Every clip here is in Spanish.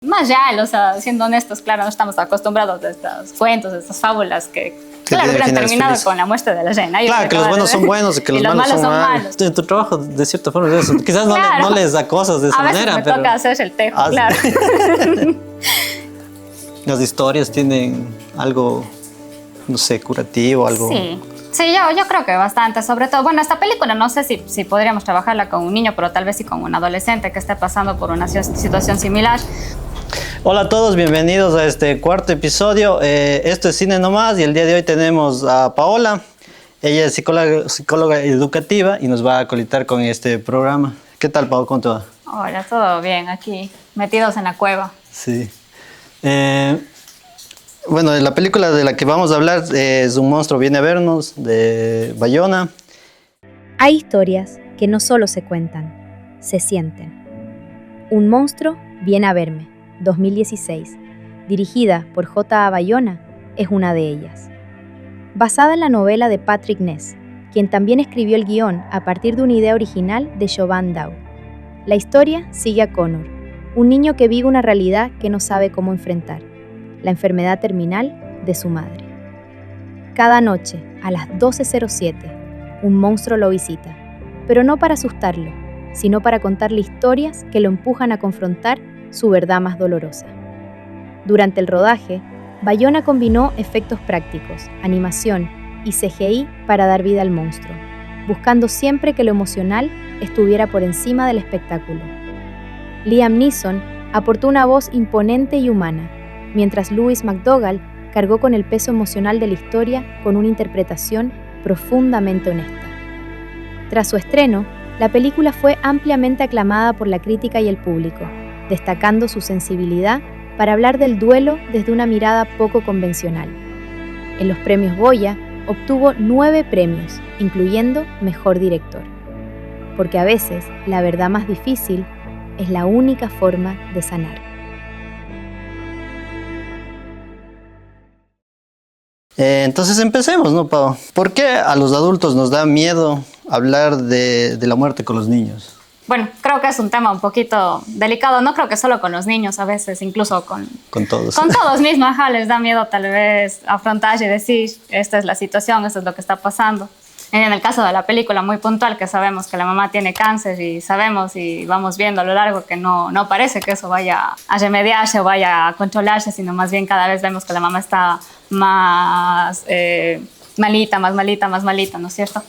más real, o sea, siendo honestos, claro, no estamos acostumbrados a estos cuentos, a estas fábulas que claro, hubieran terminado con la muerte de la reina. Claro, que los buenos son buenos y que los malos son malos. En tu trabajo, de cierta forma, es eso. Quizás claro, no les da cosas de esa manera, pero... me toca hacer el tejo, claro. Las historias tienen algo, no sé, curativo, algo... Sí, yo creo que bastante, sobre todo, bueno, esta película no sé si podríamos trabajarla con un niño, pero tal vez sí con un adolescente que esté pasando por una situación similar. Hola a todos, bienvenidos a este cuarto episodio. Esto es Cine Nomás y el día de hoy tenemos a Paola. Ella es psicóloga educativa y nos va a colitar con este programa. ¿Qué tal, Pau? ¿Cómo te va? Hola, todo bien, aquí metidos en la cueva. Sí. Bueno, la película de la que vamos a hablar es Un monstruo viene a vernos, de Bayona. Hay historias que no solo se cuentan, se sienten. Un monstruo viene a verme, 2016, dirigida por J.A. Bayona, es una de ellas. Basada en la novela de Patrick Ness, quien también escribió el guión a partir de una idea original de Siobhan Dow. La historia sigue a Connor, un niño que vive una realidad que no sabe cómo enfrentar, la enfermedad terminal de su madre. Cada noche, a las 12:07, un monstruo lo visita, pero no para asustarlo, sino para contarle historias que lo empujan a confrontar su verdad más dolorosa. Durante el rodaje, Bayona combinó efectos prácticos, animación y CGI para dar vida al monstruo, buscando siempre que lo emocional estuviera por encima del espectáculo. Liam Neeson aportó una voz imponente y humana, mientras Louis McDougall cargó con el peso emocional de la historia con una interpretación profundamente honesta. Tras su estreno, la película fue ampliamente aclamada por la crítica y el público, destacando su sensibilidad para hablar del duelo desde una mirada poco convencional. En los premios Goya obtuvo 9 premios, incluyendo Mejor Director. Porque a veces la verdad más difícil es la única forma de sanar. Entonces empecemos, ¿no, Pau? ¿Por qué a los adultos nos da miedo hablar de la muerte con los niños? Bueno, creo que es un tema un poquito delicado. No creo que solo con los niños, a veces incluso con todos. Con todos mismos, les da miedo tal vez afrontar y decir, esta es la situación, esto es lo que está pasando. En el caso de la película muy puntual, que sabemos que la mamá tiene cáncer y sabemos y vamos viendo a lo largo que no parece que eso vaya a remediarse o vaya a controlarse, sino más bien cada vez vemos que la mamá está más malita, ¿no es cierto?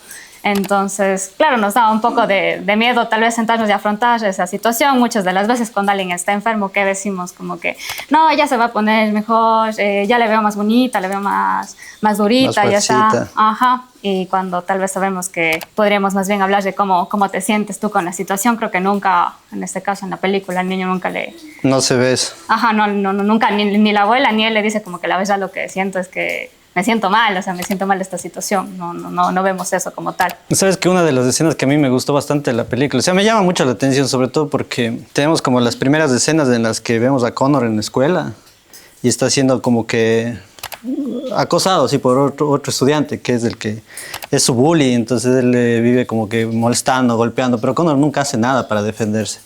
Entonces, claro, nos da un poco de miedo tal vez sentarnos y afrontar esa situación. Muchas de las veces cuando alguien está enfermo, ¿qué decimos? Como que, no, ya se va a poner mejor, ya le veo más bonita, le veo más durita, ya está. Ajá. Y cuando tal vez sabemos que podríamos más bien hablar de cómo te sientes tú con la situación, creo que nunca, en este caso en la película, el niño nunca le... No se ve eso. Ajá, nunca, ni la abuela ni él le dice como que la verdad lo que siento es que me siento mal, o sea, me siento mal de esta situación. No vemos eso como tal. Sabes que una de las escenas que a mí me gustó bastante de la película, o sea, me llama mucho la atención, sobre todo porque tenemos como las primeras escenas en las que vemos a Connor en la escuela y está siendo como que acosado, sí, por otro estudiante, que es el que es su bully, entonces él vive como que molestando, golpeando, pero Connor nunca hace nada para defenderse.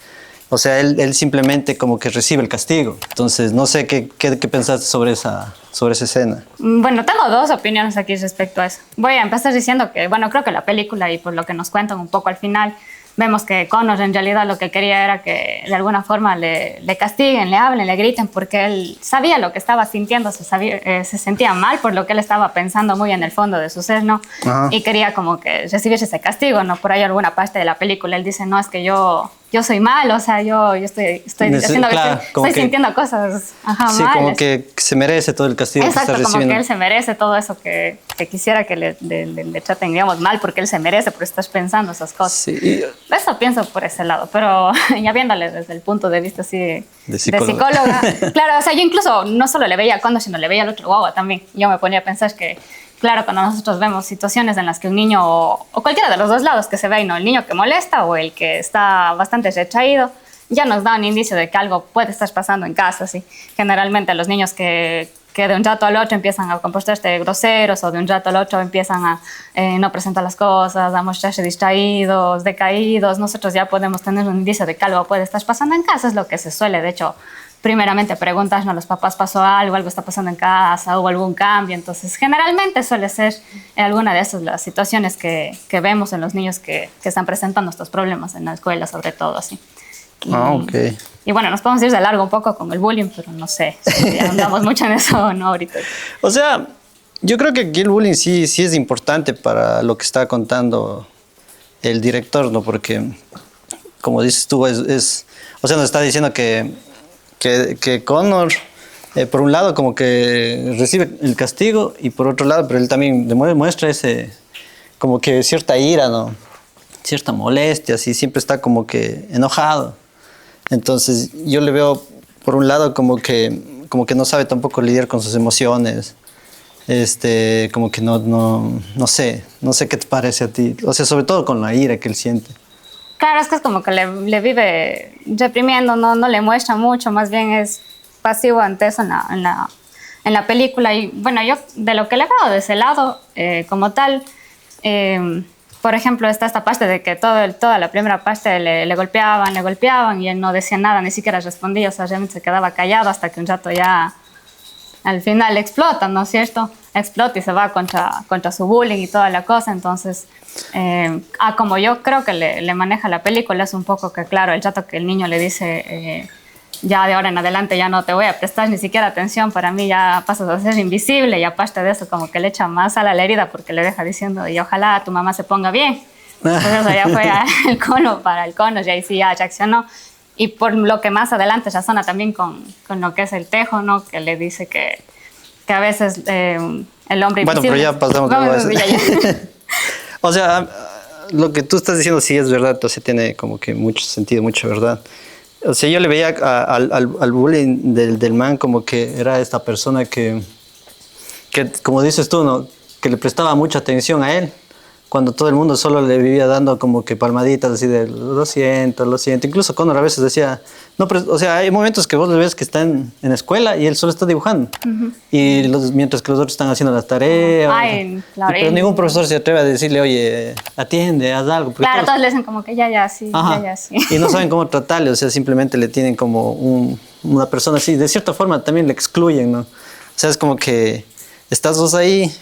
O sea, él simplemente como que recibe el castigo. Entonces, no sé qué pensaste sobre esa escena. Bueno, tengo 2 opiniones aquí respecto a eso. Voy a empezar diciendo que, bueno, creo que la película y por lo que nos cuentan un poco al final, vemos que Connor en realidad lo que quería era que de alguna forma le castiguen, le hablen, le griten, porque él sabía lo que estaba sintiendo, se sentía mal por lo que él estaba pensando muy en el fondo de su ser, ¿no? Ajá. Y quería como que recibir ese castigo, ¿no? Por ahí alguna parte de la película él dice, no, es que yo soy mal, o sea, yo estoy haciendo claro, estoy sintiendo cosas malas. Sí, como que se merece todo el castigo. Exacto, que está recibiendo. Como que él se merece todo eso que quisiera que le traten, digamos, mal, porque él se merece, porque estás pensando esas cosas. Sí. Eso pienso por ese lado, pero ya viéndole desde el punto de vista así de psicóloga. Claro, o sea, yo incluso no solo le veía a Connor, sino le veía al otro guagua también. Yo me ponía a pensar que, claro, cuando nosotros vemos situaciones en las que un niño, o cualquiera de los dos lados que se ve, ¿no? El niño que molesta o el que está bastante retraído, ya nos da un indicio de que algo puede estar pasando en casa, ¿sí? Generalmente los niños que de un rato al otro empiezan a comportarse groseros o de un rato al otro empiezan a no presentar las cosas, a mostrarse distraídos, decaídos, nosotros ya podemos tener un indicio de que algo puede estar pasando en casa, es lo que se suele, de hecho, primeramente preguntas, ¿no? Los papás pasó algo, algo está pasando en casa, hubo algún cambio. Entonces, generalmente suele ser alguna de esas las situaciones que vemos en los niños que están presentando estos problemas en la escuela, sobre todo así. Ok. Y bueno, nos podemos ir de largo un poco con el bullying, pero no sé si andamos mucho en eso o no ahorita. O sea, yo creo que aquí el bullying sí es importante para lo que está contando el director, ¿no? Porque, como dices tú, o sea, nos está diciendo que Connor, por un lado, como que recibe el castigo, y por otro lado, pero él también demuestra como que cierta ira, ¿no? Cierta molestia, así, siempre está como que enojado. Entonces, yo le veo, por un lado, como que no sabe tampoco lidiar con sus emociones. Como que no sé qué te parece a ti. O sea, sobre todo con la ira que él siente. Claro, es que es como que le vive reprimiendo, no le muestra mucho, más bien es pasivo ante eso en la película. Y bueno, yo de lo que le veo de ese lado, como tal, por ejemplo, está esta parte de que toda la primera parte le golpeaban y él no decía nada, ni siquiera respondía, o sea, realmente se quedaba callado hasta que un rato ya al final explota, ¿no es cierto? Explota y se va contra su bullying y toda la cosa. Entonces, como yo creo que le maneja la película, es un poco que, claro, el rato que el niño le dice, ya de ahora en adelante ya no te voy a prestar ni siquiera atención, para mí ya pasas a ser invisible, y aparte de eso como que le echa más sal a la herida porque le deja diciendo, y ojalá tu mamá se ponga bien. Entonces eso ya fue el cono para el cono, y ahí sí ya reaccionó. Y por lo que más adelante razona también con lo que es el Tejo, ¿no? Que le dice que a veces el hombre invisible... Bueno, pero ya pasamos de eso. O sea, lo que tú estás diciendo sí es verdad, o sea, tiene como que mucho sentido, mucha verdad. O sea, yo le veía al bullying del man como que era esta persona que, como dices tú, ¿no? Que le prestaba mucha atención a él, cuando todo el mundo solo le vivía dando como que palmaditas así de lo siento. Incluso Connor a veces decía, no, pero, o sea, hay momentos que vos le ves que está en la escuela y él solo está dibujando. Y mientras que los otros están haciendo las tareas. Pero ningún profesor se atreve a decirle, oye, atiende, haz algo. Claro, todos le dicen como que ya, sí, ya, sí. Y no saben cómo tratarle, o sea, simplemente le tienen como una persona así. De cierta forma también le excluyen, ¿no? O sea, es como que estás vos ahí,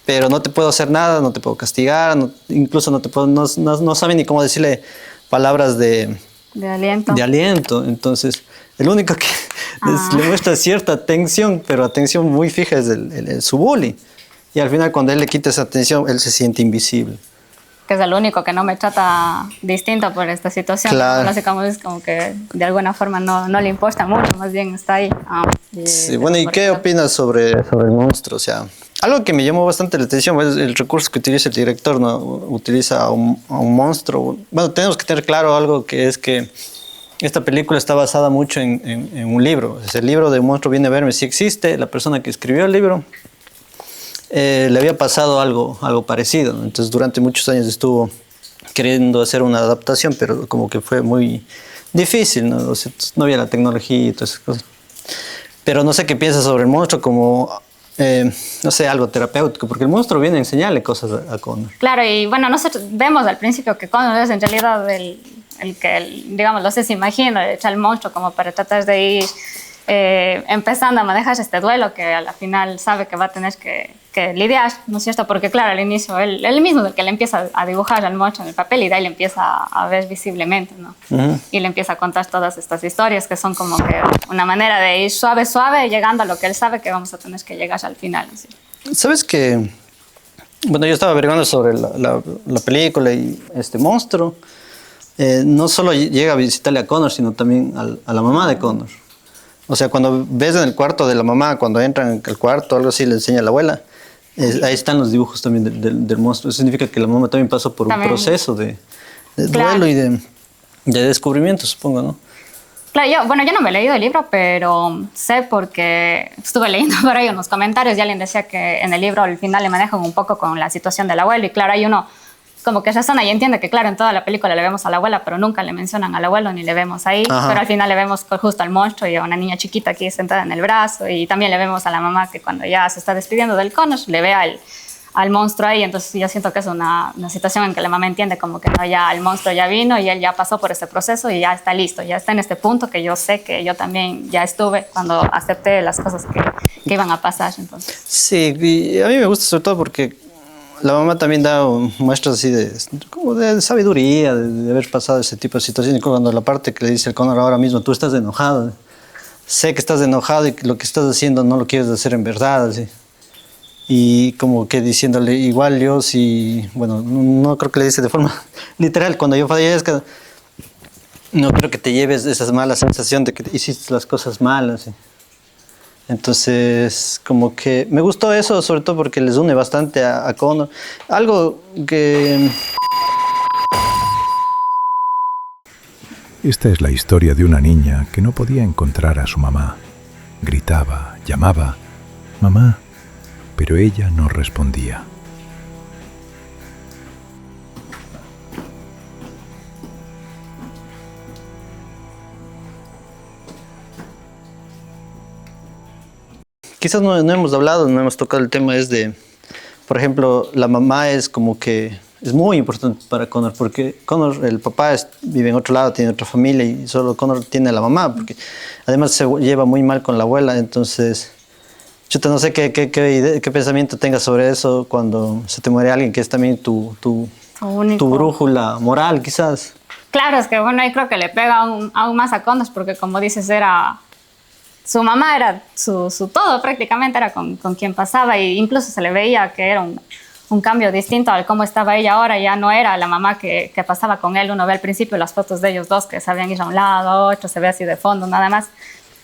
pero no te puedo hacer nada, no te puedo castigar, incluso no saben ni cómo decirle palabras de aliento. Entonces, el único que le muestra cierta atención, pero atención muy fija, es su bully. Y al final, cuando él le quita esa atención, él se siente invisible. Que es el único que no me trata distinto por esta situación. Claro. No sé cómo es, como que de alguna forma no le importa mucho, más bien está ahí. Sí, bueno, ¿y qué opinas sobre el monstruo? O sea, algo que me llamó bastante la atención es el recurso que utiliza el director, ¿no? Utiliza a un monstruo. Bueno, tenemos que tener claro algo, que es que esta película está basada mucho en un libro. El libro de Un monstruo viene a verme sí existe. La persona que escribió el libro le había pasado algo parecido, ¿no? Entonces, durante muchos años estuvo queriendo hacer una adaptación, pero como que fue muy difícil, ¿no? O sea, no había la tecnología y todas esas cosas. Pero no sé qué piensas sobre el monstruo como... no sé, algo terapéutico, porque el monstruo viene a enseñarle cosas a Connor. Claro, y bueno, nosotros vemos al principio que Connor es en realidad el que, digamos, se imagina, echa el monstruo como para tratar de ir empezando a manejar este duelo que a la final sabe que va a tener que lidiar, ¿no es cierto? Porque claro, al inicio él mismo es el que le empieza a dibujar al monstruo en el papel y de ahí le empieza a ver visiblemente, ¿no? Y le empieza a contar todas estas historias que son como que una manera de ir suave, llegando a lo que él sabe que vamos a tener que llegar al final, ¿sí? ¿Sabes qué? Bueno, yo estaba averiguando sobre la película y este monstruo. No solo llega a visitarle a Connor, sino también a la mamá de Connor. O sea, cuando ves en el cuarto de la mamá, cuando entran en el cuarto, algo así, le enseña a la abuela, ahí están los dibujos también del monstruo. Eso significa que la mamá también pasó por un proceso de duelo y de descubrimiento, supongo, ¿no? Claro, yo no me he leído el libro, pero sé porque estuve leyendo por ahí unos comentarios y alguien decía que en el libro al final le manejan un poco con la situación del abuelo y claro, hay uno como que razona y entiende que claro, en toda la película le vemos a la abuela, pero nunca le mencionan al abuelo ni le vemos ahí. Ajá. Pero al final le vemos justo al monstruo y a una niña chiquita aquí sentada en el brazo y también le vemos a la mamá que cuando ya se está despidiendo del Connor le ve al monstruo ahí. Entonces yo siento que es una situación en que la mamá entiende como que no, ya el monstruo ya vino y él ya pasó por ese proceso y ya está listo, ya está en este punto que yo sé que yo también ya estuve cuando acepté las cosas que iban a pasar. Entonces. Sí, y a mí me gusta sobre todo porque la mamá también da muestras así como de sabiduría, de haber pasado ese tipo de situaciones. Cuando la parte que le dice el Connor ahora mismo, tú estás enojado, sé que estás enojado y que lo que estás haciendo no lo quieres hacer en verdad, así. Y como que diciéndole, igual yo si, bueno, no creo que le dice de forma literal, cuando yo fallezca, no creo que te lleves esa mala sensación de que hiciste las cosas malas. ¿Sí? Entonces, como que me gustó eso, sobre todo porque les une bastante a Connor. Algo que... Esta es la historia de una niña que no podía encontrar a su mamá. Gritaba, llamaba, mamá, pero ella no respondía. Quizás no hemos hablado, no hemos tocado el tema, es de, por ejemplo, la mamá es como que es muy importante para Connor, porque Connor, el papá vive en otro lado, tiene otra familia y solo Connor tiene a la mamá, porque además se lleva muy mal con la abuela, entonces, chuta, no sé qué pensamiento tengas sobre eso cuando se te muere alguien que es también tu brújula moral, quizás. Claro, es que bueno, ahí creo que le pega aún más a Connor, porque como dices, su mamá era su todo, prácticamente era con quien pasaba, e incluso se le veía que era un cambio distinto al cómo estaba ella ahora. Ya no era la mamá que pasaba con él. Uno ve al principio las fotos de ellos dos que sabían ir a un lado, a otro, se ve así de fondo nada más,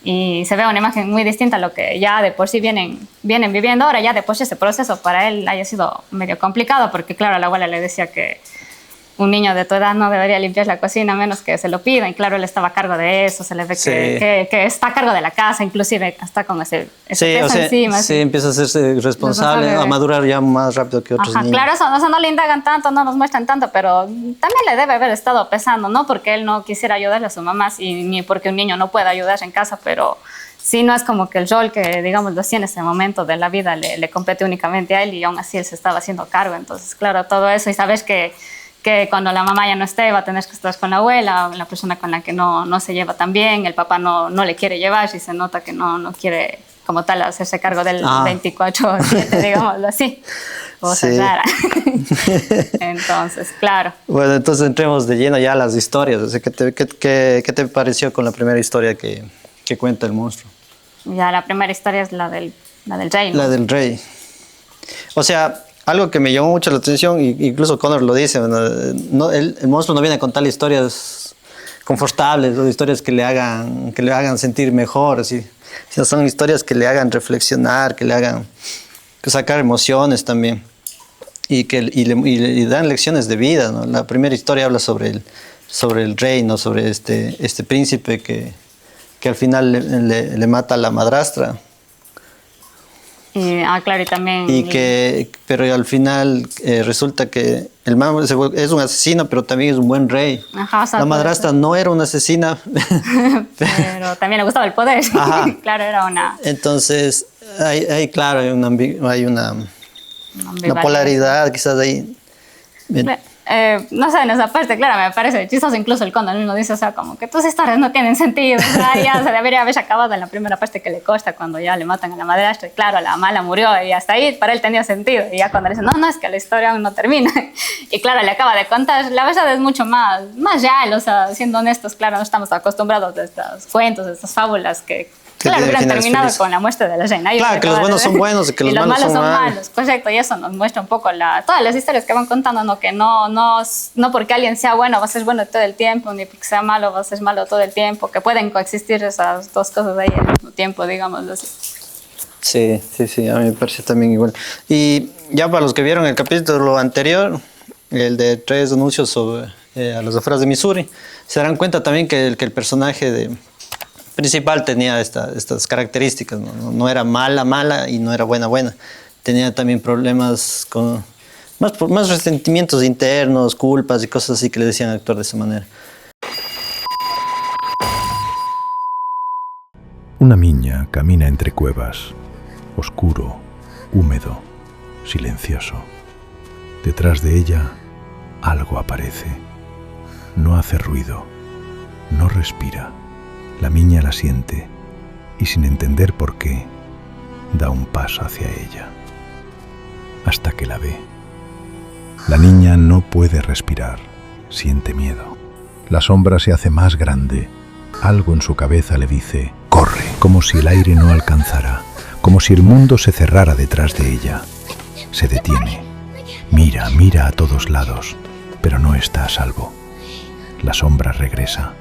y se ve una imagen muy distinta a lo que ya de por sí vienen viviendo ahora. Ya de por sí ese proceso para él haya sido medio complicado, porque claro, la abuela le decía que un niño de tu edad no debería limpiar la cocina a menos que se lo pida, y claro, él estaba a cargo de eso, se le ve sí. que está a cargo de la casa, inclusive está con ese sí, peso o sea, encima. Sí, empieza a hacerse responsable, a madurar ya más rápido que otros niños. Claro, eso no le indagan tanto, no nos muestran tanto, pero también le debe haber estado pesando, no porque él no quisiera ayudarle a su mamá, ni porque un niño no pueda ayudar en casa, pero sí, no es como que el rol que, digamos, lo hacía en ese momento de la vida le compete únicamente a él, y aún así él se estaba haciendo cargo. Entonces, claro, todo eso, y sabes que cuando la mamá ya no esté va a tener que estar con la abuela, la persona con la que no se lleva tan bien, el papá no le quiere llevar, y se nota que no quiere como tal hacerse cargo del 24/7, digámoslo así. Cosa rara. Entonces, claro. Bueno, entonces entremos de lleno ya a las historias. O sea, ¿qué te pareció con la primera historia que cuenta el monstruo? Ya la primera historia es la del rey, ¿no? La del rey. O sea, algo que me llamó mucho la atención, incluso Connor lo dice, el monstruo no viene a contarle historias confortables o historias que le hagan sentir mejor, así. Sino son historias que le hagan reflexionar, que le hagan sacar emociones también, y le dan lecciones de vida, ¿no? La primera historia habla sobre el rey, ¿no? Sobre este príncipe que al final le mata a la madrastra. Claro, y también... Pero al final resulta que el man es un asesino, pero también es un buen rey. Ajá, o sea, la madrastra no era una asesina. Pero también le gustaba el poder. Claro, era una... Entonces, claro, hay una polaridad quizás ahí. No sé, en esa parte, claro, me parece chistoso. Incluso el Connor mismo dice, o sea, como que tus historias no tienen sentido. O sea, ya se debería haber acabado en la primera parte que le costa, cuando ya le matan a la madrastra. Y claro, la mala murió, y hasta ahí para él tenía sentido. Y ya cuando le dicen, no, es que la historia aún no termina. Y claro, le acaba de contar. La verdad es mucho más real, o sea, siendo honestos, claro, no estamos acostumbrados a estos cuentos, a estas fábulas que claro, hubieran terminado feliz con la muerte de la reina. Claro, que los buenos son buenos y que los malos son malos. Correcto, y eso nos muestra un poco todas las historias que van contando, ¿no? Que no porque alguien sea bueno va a ser bueno todo el tiempo, ni porque sea malo va a ser malo todo el tiempo, que pueden coexistir esas dos cosas ahí al mismo tiempo, digámoslo así. Sí, a mí me parece también igual. Y ya para los que vieron el capítulo anterior, el de 3 anuncios a las afueras de Missouri, se darán cuenta también que el personaje principal tenía estas características, ¿no? No era mala y no era buena. Tenía también problemas con más resentimientos internos, culpas y cosas así que le decían actuar de esa manera. Una niña camina entre cuevas, oscuro, húmedo, silencioso. Detrás de ella, algo aparece. No hace ruido, no respira. La niña la siente y, sin entender por qué, da un paso hacia ella, hasta que la ve. La niña no puede respirar, siente miedo. La sombra se hace más grande. Algo en su cabeza le dice, corre, como si el aire no alcanzara, como si el mundo se cerrara detrás de ella. Se detiene, mira a todos lados, pero no está a salvo. La sombra regresa,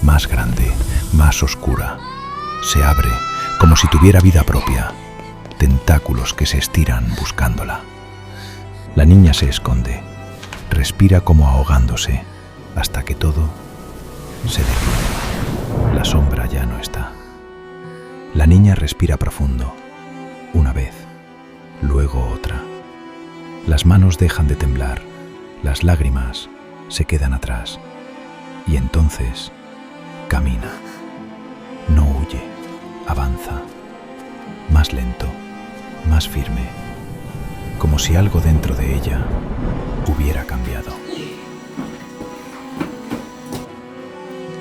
más grande, más oscura. Se abre, como si tuviera vida propia, tentáculos que se estiran buscándola. La niña se esconde, respira como ahogándose, hasta que todo se detiene. La sombra ya no está. La niña respira profundo, una vez, luego otra. Las manos dejan de temblar, las lágrimas se quedan atrás, y entonces camina. No huye, avanza, más lento, más firme, como si algo dentro de ella hubiera cambiado.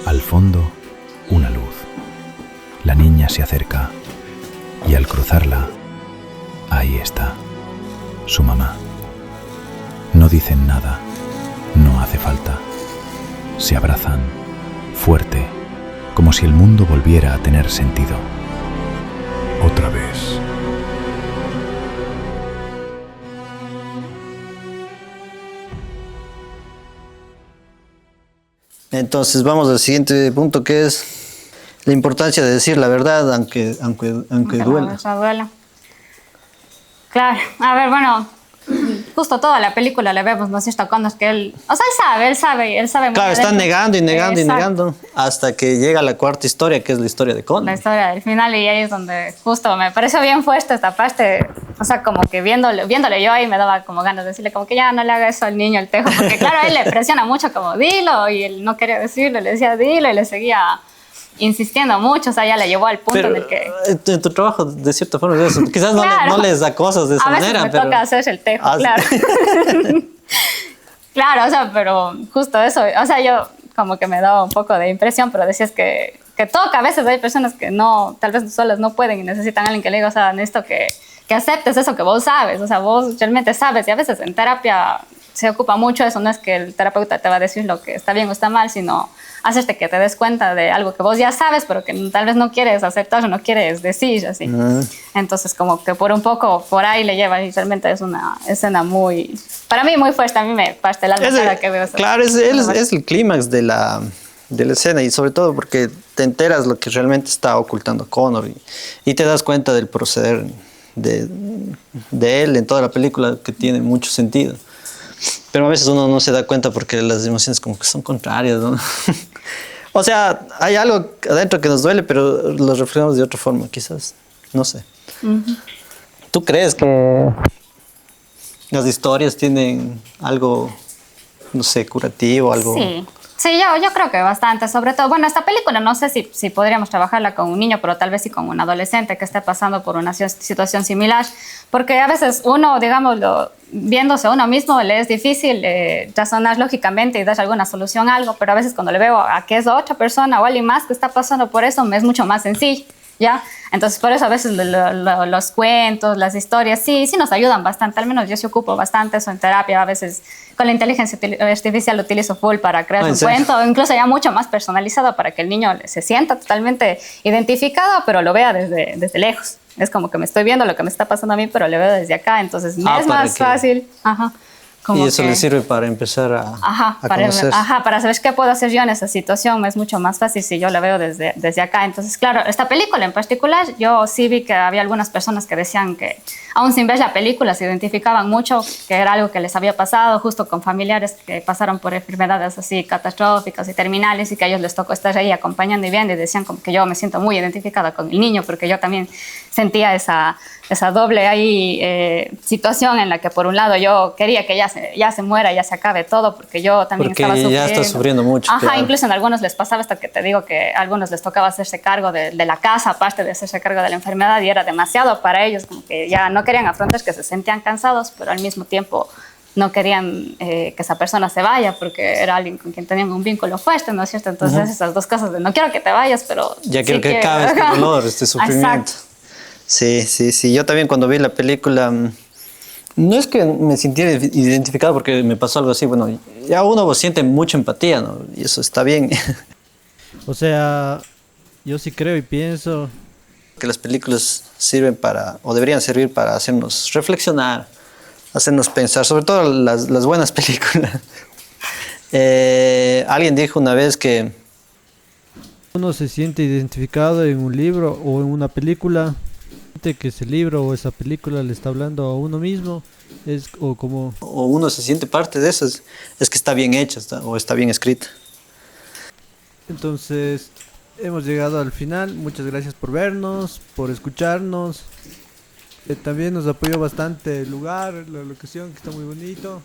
Al fondo, una luz. La niña se acerca y al cruzarla, ahí está, su mamá. No dicen nada, no hace falta. Se abrazan, fuerte, como si el mundo volviera a tener sentido. Otra vez. Entonces vamos al siguiente punto, que es la importancia de decir la verdad, aunque duela. Duela. Claro, a ver, bueno, justo toda la película le vemos, ¿no es cierto? Cuando es que él, o sea, él sabe. Claro, están negando y negando Exacto. y negando, hasta que llega la cuarta historia, que es la historia de Connor. La historia del final, y ahí es donde justo me pareció bien fuerte esta parte, o sea, como que viéndole yo ahí me daba como ganas de decirle como que ya no le haga eso al niño, el Tejo, porque claro, a él le presiona mucho como dilo, y él no quería decirlo, le decía dilo, y le seguía insistiendo mucho, o sea, ya le llevó al punto Pero en el que... en tu trabajo, de cierta forma, es eso. Quizás Claro. no les da cosas de esa a veces manera, me pero... toca hacer el Tejo, Ah, claro. Claro, o sea, pero justo eso, o sea, yo como que me daba un poco de impresión, pero decías que toca, a veces hay personas que no, tal vez solas no pueden y necesitan a alguien que le diga, o sea, necesito que aceptes eso que vos sabes, o sea, vos realmente sabes, y a veces en terapia se ocupa mucho eso, no es que el terapeuta te va a decir lo que está bien o está mal, sino hacerte que te des cuenta de algo que vos ya sabes, pero que tal vez no quieres aceptar o no quieres decir, así. Entonces, como que por un poco, por ahí le lleva, y realmente es una escena muy, para mí muy fuerte, a mí me parte el alma cada que veo eso. Claro, es el clímax de la escena, y sobre todo porque te enteras lo que realmente está ocultando Connor, y te das cuenta del proceder de él en toda la película, que tiene mucho sentido. Pero a veces uno no se da cuenta porque las emociones como que son contrarias, ¿no? O sea, hay algo adentro que nos duele, pero lo reflejamos de otra forma, quizás. No sé. ¿Tú crees que las historias tienen algo, no sé, curativo, algo? Sí, yo creo que bastante, sobre todo, bueno, esta película no sé si podríamos trabajarla con un niño, pero tal vez sí con un adolescente que esté pasando por una situación similar, porque a veces uno, digámoslo, viéndose a uno mismo le es difícil razonar lógicamente y dar alguna solución a algo, pero a veces cuando le veo a que es otra persona o alguien más que está pasando por eso, me es mucho más sencillo, ¿ya? Entonces, por eso a veces los cuentos, las historias, sí nos ayudan bastante. Al menos yo se ocupo bastante eso en terapia. A veces con la inteligencia artificial lo utilizo full para crear un cuento, o incluso ya mucho más personalizado para que el niño se sienta totalmente identificado, pero lo vea desde lejos. Es como que me estoy viendo lo que me está pasando a mí, pero lo veo desde acá. Entonces, me es más fácil. Ajá. Y eso le sirve para empezar a conocer. Para saber qué puedo hacer yo en esa situación. Es mucho más fácil si yo la veo desde acá. Entonces, claro, esta película en particular, yo sí vi que había algunas personas que decían que, aún sin ver la película, se identificaban mucho, que era algo que les había pasado justo con familiares que pasaron por enfermedades así catastróficas y terminales, y que a ellos les tocó estar ahí acompañando y viendo, y decían como que yo me siento muy identificada con el niño, porque yo también sentía esa doble ahí, situación en la que por un lado yo quería que ya se muera, ya se acabe todo, porque yo también estaba sufriendo. Porque ya está sufriendo mucho. Ajá, claro. Incluso en algunos les pasaba esto que te digo, que a algunos les tocaba hacerse cargo de la casa, aparte de hacerse cargo de la enfermedad, y era demasiado para ellos, como que ya no querían afrontar que se sentían cansados, pero al mismo tiempo no querían que esa persona se vaya porque era alguien con quien tenían un vínculo fuerte, ¿no es cierto? Entonces esas dos cosas de no quiero que te vayas, pero Ya sí quiero que acabe este dolor, este sufrimiento. Exacto. Sí. Yo también cuando vi la película, no es que me sintiera identificado porque me pasó algo así, bueno, ya uno siente mucha empatía, ¿no? Y eso está bien. O sea, yo sí creo y pienso Que las películas sirven para, o deberían servir para hacernos reflexionar, hacernos pensar, sobre todo las buenas películas. Alguien dijo una vez que uno se siente identificado en un libro o en una película, siente que ese libro o esa película le está hablando a uno mismo, o como o uno se siente parte de eso, es que está bien hecha o está bien escrita. entonces hemos llegado al final. Muchas gracias por vernos, por escucharnos. También nos apoyó bastante el lugar, la locación, que está muy bonito.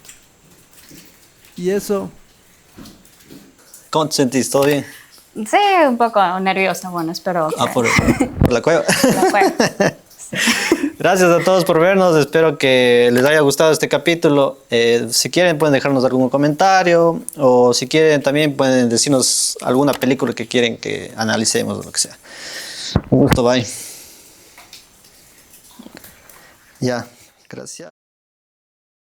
Y eso, ¿Cómo te sentís? ¿Todo bien? Sí, un poco nerviosa, bueno, espero que Por la cueva. la pueda. Gracias a todos por vernos, espero que les haya gustado este capítulo. Si quieren pueden dejarnos algún comentario o si quieren también pueden decirnos alguna película que quieren que analicemos o lo que sea. Un gusto, bye. Ya, gracias.